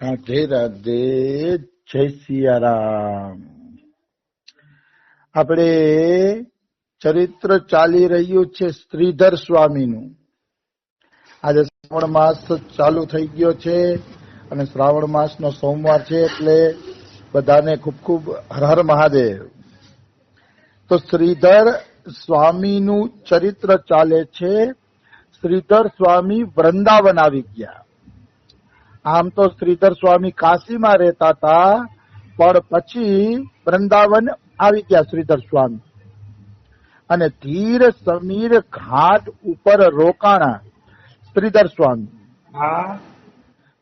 રાધે રાધે, જય સિયારામ. આપણે ચરિત્ર ચાલી રહ્યું છે શ્રીધર સ્વામીનું. આજે શ્રાવણ માસ ચાલુ થઈ ગયો છે અને શ્રાવણ માસનો સોમવાર છે, એટલે બધાને ખૂબ ખૂબ હર હર મહાદેવ. તો શ્રીધર સ્વામીનું ચરિત્ર ચાલે છે. શ્રીધર સ્વામી વૃંદાવન આવી ગયા. આમ તો શ્રીધર સ્વામી કાશીમાં રહેતા હતા, પણ પછી વૃંદાવન આવી ગયા શ્રીધર સ્વામી અને ધીર સમીર ઘાટ ઉપર રોકાણા શ્રીધર સ્વામી.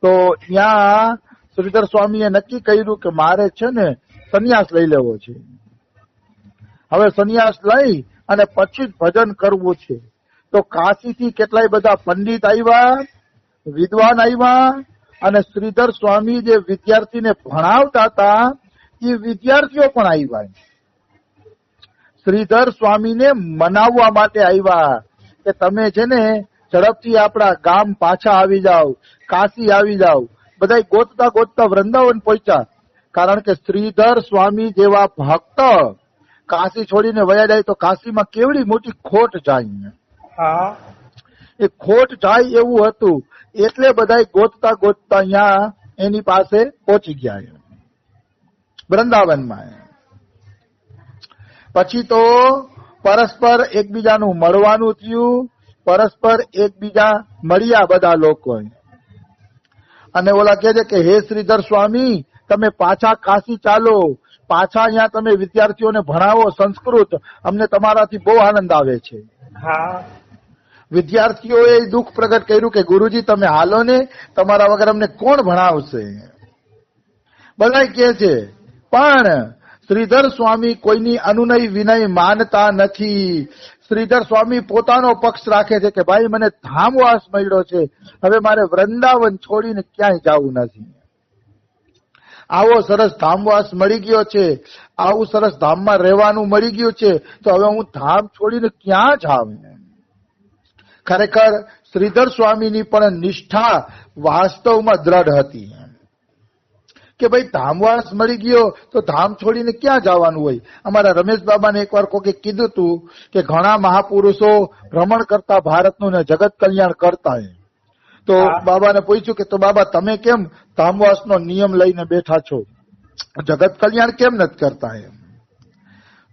તો ત્યાં શ્રીધર સ્વામીએ નક્કી કર્યું કે મારે છે ને સંન્યાસ લઈ લેવો છે. હવે સંન્યાસ લઈ અને પછી જ ભજન કરવું છે. તો કાશીથી કેટલાય બધા પંડિત આવ્યા, વિદ્વાન આવ્યા, અને શ્રીધર સ્વામી જે વિદ્યાર્થીને ભણાવતા હતા એ વિદ્યાર્થીઓ પણ આવ્યા. શ્રીધર સ્વામીને મનાવવા માટે આવ્યા કે તમે છે ને ઝડપથી આપણા ગામ પાછા આવી જાઓ, કાશી આવી જાઓ. બધા ગોતતા ગોતતા વૃંદાવન પહોંચ્યા, કારણ કે શ્રીધર સ્વામી જેવા ભક્ત કાશી છોડીને વયા જાય તો કાશીમાં કેવડી મોટી ખોટ જાય. એ ખોટ જાય એવું હતું, એટલે બધા ગોતતા ગોતતા અહીંયા એની પાસે પહોંચી ગયા વૃંદાવનમાં. પછી તો પરસ્પર એકબીજાનું મળવાનું થયું, પરસ્પર એકબીજા મળ્યા બધા લોકો. અને ઓલા કહે છે કે હે શ્રીધર સ્વામી, તમે પાછા કાશી ચાલો, પાછા અહીંયા તમે વિદ્યાર્થીઓને ભણાવો સંસ્કૃત, અમને તમારાથી બહુ આનંદ આવે છે. વિદ્યાર્થીઓએ દુઃખ પ્રગટ કર્યું કે ગુરુજી તમે હાલો ને, તમારા વગર અમને કોણ ભણાવશે. બધા કહે છે, પણ શ્રીધર સ્વામી કોઈની અનુનય વિનય માનતા નથી. શ્રીધર સ્વામી પોતાનો પક્ષ રાખે છે કે ભાઈ મને ધામવાસ મળ્યો છે, હવે મારે વૃંદાવન છોડીને ક્યાંય જવું નથી. આવો સરસ ધામવાસ મળી ગયો છે, આવું સરસ ધામમાં રહેવાનું મળી ગયું છે, તો હવે હું ધામ છોડીને ક્યાં જાઉં. ખરેખર શ્રીધર સ્વામીની પણ નિષ્ઠા વાસ્તવમાં દ્રઢ હતી કે ભાઈ ધામવાસ મળી ગયો તો ધામ છોડીને ક્યાં જવાનું હોય. અમારા રમેશ બાબાને એકવાર કોકે કીધું હતું કે ઘણા મહાપુરુષો ભ્રમણ કરતા ભારતનું ને જગત કલ્યાણ કરતા. તો બાબાને પૂછ્યું કે તો બાબા તમે કેમ ધામવાસનો નિયમ લઈને બેઠા છો, જગત કલ્યાણ કેમ નથી કરતા એમ.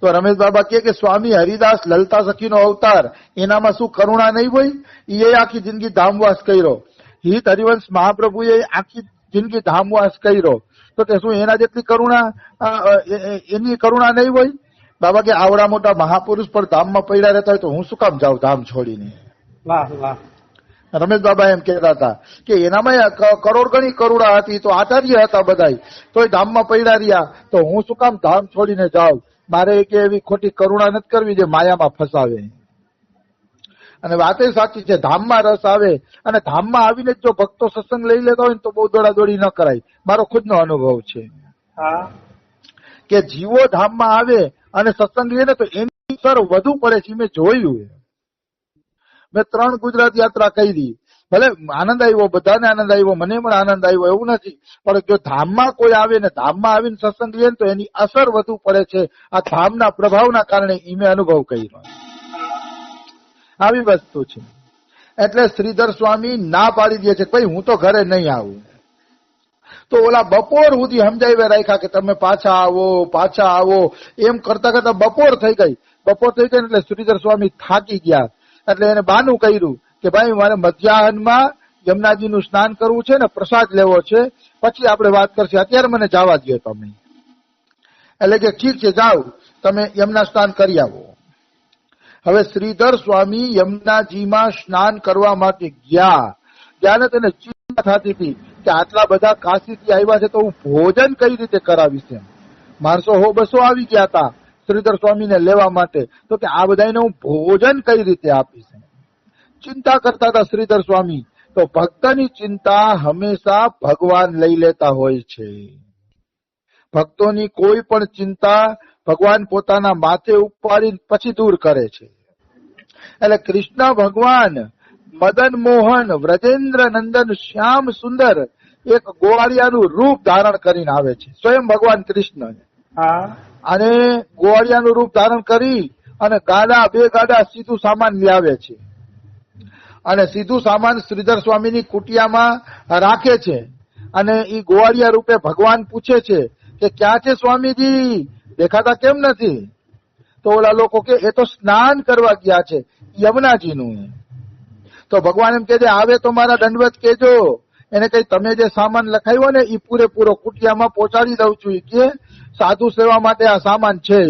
તો રમેશ બાબા કે સ્વામી હરિદાસ લલતા સખીનો અવતાર, એનામાં શું કરુણા નહીં હોય. એ આખી જિંદગી ધામવાસ કર્યો. હિત હરિવંશ મહાપ્રભુએ આખી જિંદગી ધામવાસ કર્યો, તો કે શું એના જેટલી કરુણા એની કરુણા નહીં હોય. બાબા કે આવડા મોટા મહાપુરુષ પર ધામમાં પડ્યા રહેતા હોય તો હું શું કામ જાઉં ધામ છોડીને. રમેશ બાબા એમ કહેતા હતા કે એનામાં કરોડ ગણી કરુણા હતી, તો આચાર્ય હતા બધા, તોય ધામમાં પડ્યા રહ્યા, તો હું શું કામ ધામ છોડીને જાઉં. મારે કે એવી ખોટી કરુણા નથી કરવી જે માયામાં ફસાવે. અને વાતે સાચી છે, ધામમાં રસ આવે, અને ધામમાં આવીને જો ભક્તો સત્સંગ લઈ લેતા હોય ને તો બહુ દોડાદોડી ન કરાય. મારો ખુદનો અનુભવ છે કે જીવો ધામમાં આવે અને સત્સંગ લે ને તો એની અસર વધુ પડે છે. મેં જોયું, મેં 3 ગુજરાત યાત્રા કરી, ભલે આનંદ આવ્યો, બધાને આનંદ આવ્યો, મને પણ આનંદ આવ્યો એવું નથી, પણ જો ધામમાં કોઈ આવે ને ધામમાં આવીને સત્સંગ લે તો એની અસર વધુ પડે છે. આ ધામના પ્રભાવના કારણે એ મેં અનુભવ કર્યો. આવી વસ્તુ છે. એટલે શ્રીધર સ્વામી ના પાડી દે છે ભાઈ હું તો ઘરે નહીં આવું. તો ઓલા બપોર સુધી સમજાવી રાખ્યા કે તમે પાછા આવો, પાછા આવો, એમ કરતા કરતા બપોર થઈ ગઈ. બપોર થઈ ગઈ એટલે શ્રીધર સ્વામી થાકી ગયા, એટલે એને બાનું કર્યું કે ભાઈ મારે મધ્યાહનમાં યમુનાજીનું સ્નાન કરવું છે ને પ્રસાદ લેવો છે, પછી આપણે વાત કરશે, અત્યારે મને જવા દો તમે. એટલે કે ઠીક છે જાઓ તમે યમુના સ્નાન કરી આવો. હવે શ્રીધર સ્વામી યમુનાજીમાં સ્નાન કરવા માટે ગયા. ત્યારે તેને ચિંતા થતી હતી કે આટલા બધા કાશીથી આવ્યા છે તો હું ભોજન કઈ રીતે કરાવીશ. એમ માણસો 100-200 આવી ગયા હતા શ્રીધર સ્વામીને લેવા માટે, તો કે આ બધાને હું ભોજન કઈ રીતે આપીશ. ચિંતા કરતા હતા શ્રીધર સ્વામી. તો ભક્તની ચિંતા હંમેશા ભગવાન લઈ લેતા હોય છે. ભક્તોની કોઈ પણ ચિંતા ભગવાન પોતાના માથે ઉપાડી પછી દૂર કરે છે. એટલે કૃષ્ણ ભગવાન મદન મોહન વ્રજેન્દ્ર નંદન શ્યામ સુંદર એક ગોવાળિયાનું રૂપ ધારણ કરીને આવે છે, સ્વયં ભગવાન કૃષ્ણ. અને ગોવાળિયાનું રૂપ ધારણ કરી અને બે ગાડા સીધું સામાન લાવે છે અને સીધું સામાન શ્રીધર સ્વામીની કુટિયામાં રાખે છે. અને એ ગોવાળિયા રૂપે ભગવાન પૂછે છે કે ક્યાં છે સ્વામીજી, દેખાતા કેમ નથી? તો ઓલા લોકો કે એ તો સ્નાન કરવા ગયા છે યમુનાજીનું. તો ભગવાન એમ કે આવે તો મારા દંડવત કેજો, એને કઈ તમે જે સામાન લખાવ્યો ને એ પૂરેપૂરો કુટિયામાં પહોંચાડી દઉં છું. કે સાધુ સેવા માટે આ સામાન છે.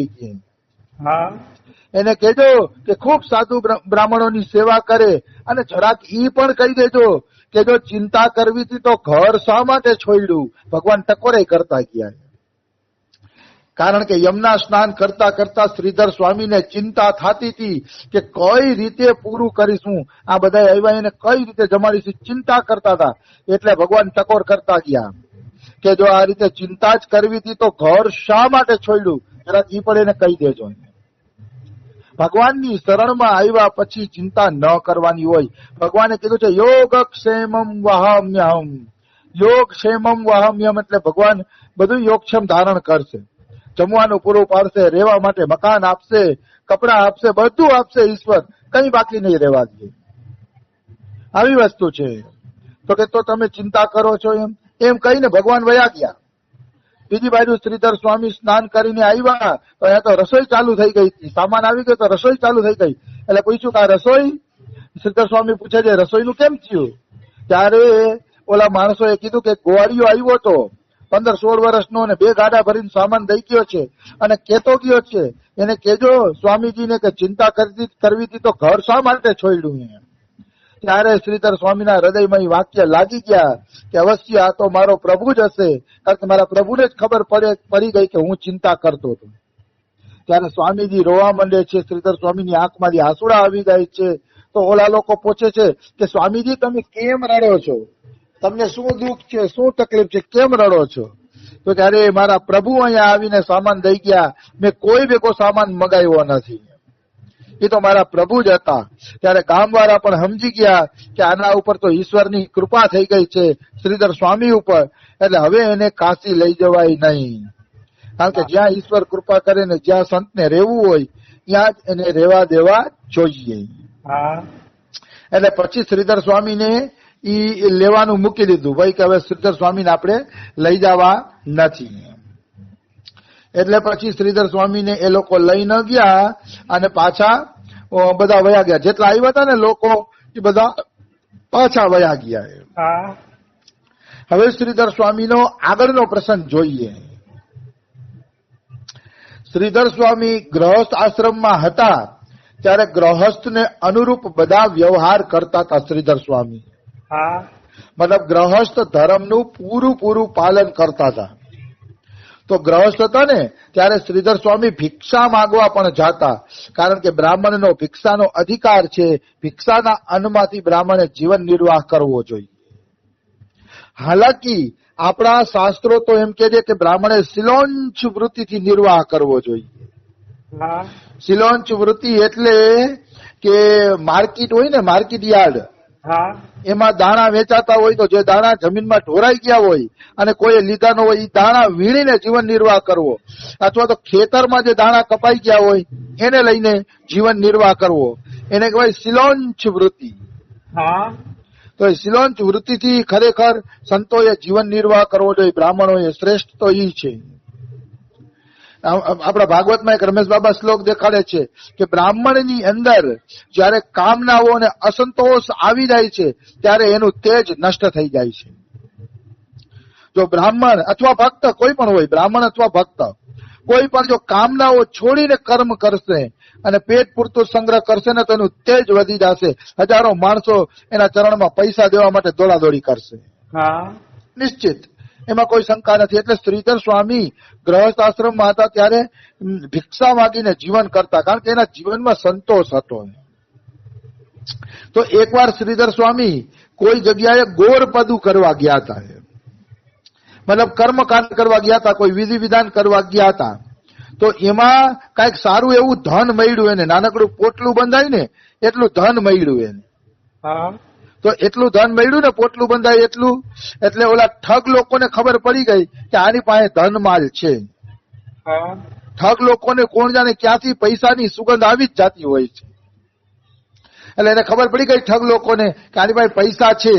એને કહેજો કે ખૂબ સાધુ બ્રાહ્મણોની સેવા કરે અને જરાક ઈ પણ કહી દેજો કે જો ચિંતા કરવી હતી તો ઘર શા માટે છોડ્યું? ભગવાન ટકોરે કરતા ગયા. કારણ કે યમુના સ્નાન કરતા કરતા શ્રીધર સ્વામીને ચિંતા થતી હતી કે કઈ રીતે પૂરું કરીશું, આ બધા આવ્યા એને કઈ રીતે જમાડીશું, ચિંતા કરતા હતા. એટલે ભગવાન ટકોર કરતા ગયા કે જો આ રીતે ચિંતા જ કરવી હતી તો ઘર શા માટે છોડ્યું, જરાક ઈ પણ એને કહી દેજો. ભગવાનની શરણમાં આવ્યા પછી ચિંતા ન કરવાની હોય. ભગવાને કીધું છે યોગક્ષેમમ વહામ્યહમ. યોગક્ષેમમ વહામ્યહમ એટલે ભગવાન બધું યોગક્ષેમ ધારણ કરશે, જમવાનું પૂરું પાડશે, રહેવા માટે મકાન આપશે, કપડા આપશે, બધું આપશે ઈશ્વર, કઈ બાકી નહીં રહેવા દે. આવી વસ્તુ છે. તો કે તો તમે ચિંતા કરો છો એમ કહીને ભગવાન વયા ગયા. બીજી બાજુ શ્રીધર સ્વામી સ્નાન કરીને આવ્યા તો અહીંયા તો રસોઈ ચાલુ થઈ ગઈ હતી, સામાન આવી ગયો તો રસોઈ ચાલુ થઈ ગઈ. એટલે પૂછ્યું કે આ રસોઈ? શ્રીધર સ્વામી પૂછે છે રસોઈનું કેમ થયું? ત્યારે ઓલા માણસોએ કીધું કે ગોવાળિયો આવ્યો હતો 15-16 વર્ષનો અને 2 ગાડા ભરીને સામાન દઈ ગયો છે અને કેતો ગયો છે, એને કેજો સ્વામીજીને કે ચિંતા કરવી હતી તો ઘર શા માટે છોડ્યું? ત્યારે શ્રીધર સ્વામીના હૃદયમાં વાક્ય લાગી ગયા કે અવશ્ય આ તો મારો પ્રભુ જ હશે, કારણ કે મારા પ્રભુને જ ખબર પડી ગઈ કે હું ચિંતા કરતો હતો. ત્યારે સ્વામીજી રોવા માંડે છે, શ્રીધર સ્વામીની આંખમાંથી આંસુડા આવી જાય છે. તો ઓલા લોકો પૂછે છે કે સ્વામીજી તમે કેમ રડો છો, તમને શું દુઃખ છે, શું તકલીફ છે, કેમ રડો છો? તો ત્યારે મારા પ્રભુ અહીંયા આવીને સામાન દઈ ગયા, મેં કોઈ ભેગો સામાન મગાવ્યો નથી, એ તો મારા પ્રભુ જ હતા. ત્યારે ગામવાળા પણ સમજી ગયા કે આના ઉપર તો ઈશ્વરની કૃપા થઈ ગઈ છે શ્રીધર સ્વામી ઉપર, એટલે હવે એને કાશી લઈ જવાય નહીં. કારણ કે જ્યાં ઈશ્વર કૃપા કરે ને જ્યાં સંતને રહેવું હોય ત્યાં જ એને રહેવા દેવા જોઈએ. એટલે પછી શ્રીધર સ્વામીને ઈ લેવાનું મૂકી દીધું, ભાઈ કે હવે શ્રીધર સ્વામીને આપણે લઈ જવા નથી. એટલે પછી શ્રીધર સ્વામીને એ લોકો લઈ ન ગયા અને પાછા બધા વયા ગયા. જેટલા આવ્યા હતા ને લોકો એ બધા પાછા વયા ગયા. હવે શ્રીધર સ્વામીનો આગળનો પ્રસંગ જોઈએ. શ્રીધર સ્વામી ગ્રહસ્થ આશ્રમમાં હતા ત્યારે ગ્રહસ્થને અનુરૂપ બધા વ્યવહાર કરતા હતા. શ્રીધર સ્વામી મતલબ ગ્રહસ્થ ધર્મનું પૂરું પાલન કરતા હતા. તો ગ્રહસ્થ હતા ને ત્યારે શ્રીધર સ્વામી ભિક્ષા માંગવા પણ જાતા, કારણ કે બ્રાહ્મણનો ભિક્ષાનો અધિકાર છે. ભિક્ષાના અન્નમાંથી બ્રાહ્મણે જીવન નિર્વાહ કરવો જોઈએ. હાલાકી આપણા શાસ્ત્રો તો એમ કહે છે કે બ્રાહ્મણે શિલોંચ વૃત્તિથી નિર્વાહ કરવો જોઈએ. શિલોંચ વૃત્તિ એટલે કે માર્કેટ હોય ને, માર્કેટ યાર્ડ, એમાં દાણા વેચાતા હોય તો જે દાણા જમીનમાં ઢોરાઈ ગયા હોય અને કોઈ લીધા ન હોય એ દાણા વીણીને જીવન નિર્વાહ કરવો, અથવા તો ખેતરમાં જે દાણા કપાઈ ગયા હોય એને લઈને જીવન નિર્વાહ કરવો, એને કહેવાય શિલોંચ વૃત્તિ. તો એ શિલોંચ વૃત્તિથી ખરેખર સંતોએ જીવન નિર્વાહ કરવો જોઈએ. બ્રાહ્મણોએ શ્રેષ્ઠ તો ઈ છે. આપણા ભાગવતમાં એક રમેશ બાબા શ્લોક દેખાડે છે કે બ્રાહ્મણની અંદર જયારે કામનાઓ અને અસંતોષ આવી જાય છે ત્યારે એનું તેજ નષ્ટ થઈ જાય છે. જો બ્રાહ્મણ અથવા ભક્ત કોઈ પણ હોય, બ્રાહ્મણ અથવા ભક્ત કોઈ પણ જો કામનાઓ છોડીને કર્મ કરશે અને પેટ પૂરતો સંગ્રહ કરશે ને તો એનું તેજ વધી જશે. હજારો માણસો એના ચરણમાં પૈસા દેવા માટે દોડાદોડી કરશે, નિશ્ચિત, એમાં કોઈ શંકા નથી. એટલે શ્રીધર સ્વામી ગ્રહસ્થ આશ્રમમાં હતા ત્યારે ભિક્ષા માંગીને જીવન કરતા, કારણ કે એના જીવનમાં સંતોષ હતો. તો એકવાર શ્રીધર સ્વામી કોઈ જગ્યાએ ગોરપદુ કરવા ગયા હતા, મતલબ કર્મકાંડ કરવા ગયા હતા, કોઈ વિધિ વિધાન કરવા ગયા હતા. તો એમાં કઈક સારું એવું ધન મળ્યું, એને નાનકડું પોટલું બંધાય ને એટલું ધન મળ્યું એને. તો એટલું ધન મળ્યું ને, પોટલું બંધાય એટલું, એટલે ઓલા ઠગ લોકોને ખબર પડી ગઈ કે આની પાસે ધન માલ છે. હા. ઠગ લોકોને કોણ જાણે ક્યાંથી પૈસાની સુગંધ આવી જ જાતી હોય છે. એટલે એને ખબર પડી ગઈ ઠગ લોકોને કે આની પાસે પૈસા છે.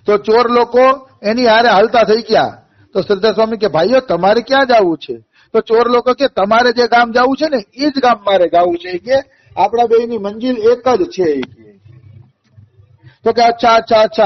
તો ચોર લોકો એની હારે હાલતા થઈ ગયા. તો શ્રદ્ધા સ્વામી કે ભાઈઓ તમારે ક્યાં જવું છે? તો ચોર લોકો કે તમારે જે ગામ જવું છે ને એ જ ગામ મારે જવું છે, કે આપણા બેયની મંજિલ એક જ છે. તો કે અચ્છા અચ્છા અચ્છા.